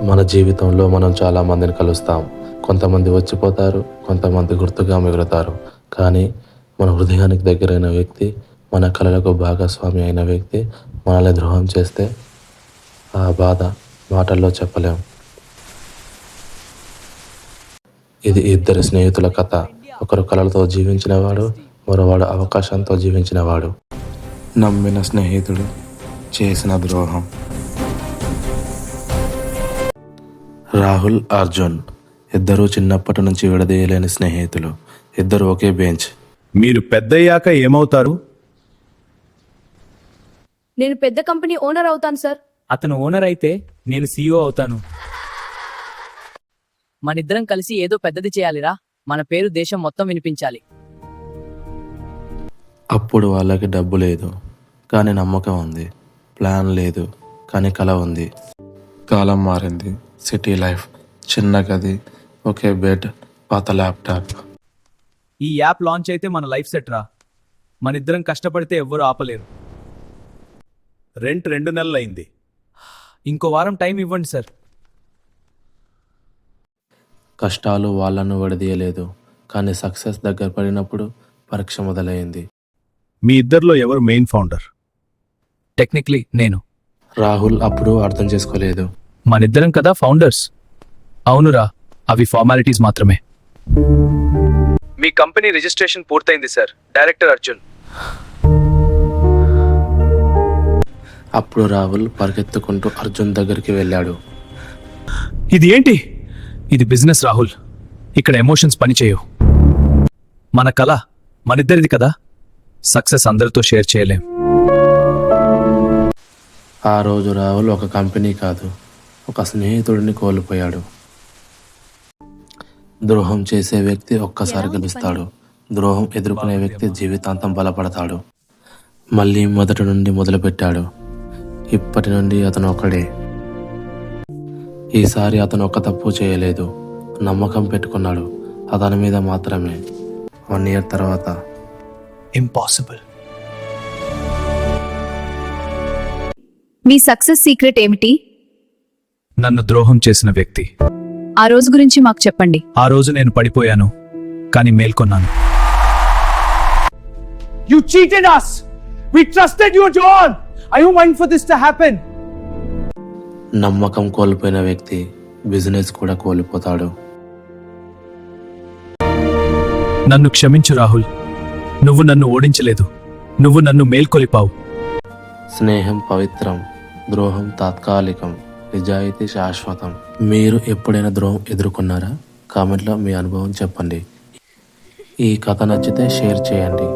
మన జీవితంలో మనం చాలా మందిని కలుస్తాం. కొంతమంది వచ్చిపోతారు, కొంతమంది గుర్తుగా మిగులుతారు. కానీ మన హృదయానికి దగ్గరైన వ్యక్తి, మన కలలకు భాగస్వామి అయిన వ్యక్తి మనల్ని ద్రోహం చేస్తే ఆ బాధ మాటల్లో చెప్పలేం. ఇది ఇద్దరు స్నేహితుల కథ. ఒకరు కలలతో జీవించినవాడు, మరోవాడు అవకాశంతో జీవించినవాడు. నమ్మిన స్నేహితుడు చేసిన ద్రోహం. రాహుల్, అర్జున్ ఇద్దరూ చిన్నప్పటి నుంచి విడదీయలేని స్నేహితులు. ఇద్దరు ఒకే బెంచ్. మీరు పెద్దయ్యాక ఏమవుతారు? నేను పెద్ద కంపెనీ ఓనర్ అవుతాను సార్. అతను ఓనర్ అయితే నేను సీఈఓ అవుతాను. మనిద్దరం కలిసి ఏదో పెద్దది చేయాలిరా. మన పేరు దేశం మొత్తం వినిపించాలి. అప్పుడు వాళ్ళకి డబ్బు లేదు, కానీ నమ్మకం ఉంది. ప్లాన్ లేదు, కానీ కల ఉంది. కాలం మారింది. సిటీ లైఫ్, చిన్న గది, ఒకే బెడ్, పాత ల్యాప్టాప్. ఈ యాప్ లాంచ్ అయితే మన లైఫ్ సెట్ రా. మనిద్దరం కష్టపడితే ఎవ్వరూ ఆపలేరు. రెంట్ 2 నెలలైంది. ఇంకో వారం టైం ఇవ్వండి సార్. కష్టాలు వాళ్ళను విడదీయలేదు, కానీ సక్సెస్ దగ్గర పడినప్పుడు పరీక్ష మొదలైంది. మీ ఇద్దరిలో ఎవరు మెయిన్ ఫౌండర్? టెక్నికలీ నేను. రాహుల్ అప్పుడు అర్థం చేసుకోలేదు. మనిద్దరం కదా ఫౌండర్స్. అవునురా, అవి ఫార్మాలిటీస్ మాత్రమే. మీ కంపెనీ రిజిస్ట్రేషన్ పూర్తయింది సార్. డైరెక్టర్ అర్జున్. అప్పుడు రాహుల్ పరిగెత్తుకుంటూ అర్జున్ దగ్గరికి వెళ్ళాడు. ఇది ఏంటి? ఇది బిజినెస్ రాహుల్. ఇక్కడ ఎమోషన్స్ పనిచేయవు. మన కళ మనిద్దరిది కదా. సక్సెస్ అందరితో షేర్ చేయలేం. ఆ రోజు రాహుల్ ఒక కంపెనీ కాదు, ఒక స్నేహితుడిని కోల్పోయాడు. ద్రోహం చేసే వ్యక్తి ఒక్కసారి గెలుస్తాడు. ద్రోహం ఎదుర్కొనే వ్యక్తి జీవితాంతం బలపడతాడు. మళ్ళీ మొదటి నుండి మొదలుపెట్టాడు. ఇప్పటి నుండి అతను ఒకడే. ఈసారి అతను ఒక తప్పు చేయలేదు. నమ్మకం పెట్టుకున్నాడు అతని మీద మాత్రమే. 1 year తర్వాత ఇంపాసిబుల్. మీ సక్సెస్ సీక్రెట్ ఏమిటి? నన్ను ద్రోహం చేసిన వ్యక్తి. ఆ రోజు గురించి మాకు చెప్పండి. ఆ రోజు నేను పడిపోయాను, కానీ మేల్కొన్నాను. You cheated us! We trusted you, John! Are you waiting for this to happen? నమ్మకం కోల్పోయిన వ్యక్తి బిజినెస్ కూడా కోల్పోతాడు. నన్ను క్షమించు రాహుల్. నువ్వు నన్ను ఓడించలేదు, నువ్వు నన్ను మేల్కొలిపావు. స్నేహం పవిత్రం, ద్రోహం తాత్కాలికం, నిజాయితీ శాశ్వతం. మీరు ఎప్పుడైనా ద్రోహం ఎదుర్కొన్నారా? కామెంట్లో మీ అనుభవం చెప్పండి. ఈ కథ నచ్చితే షేర్ చేయండి.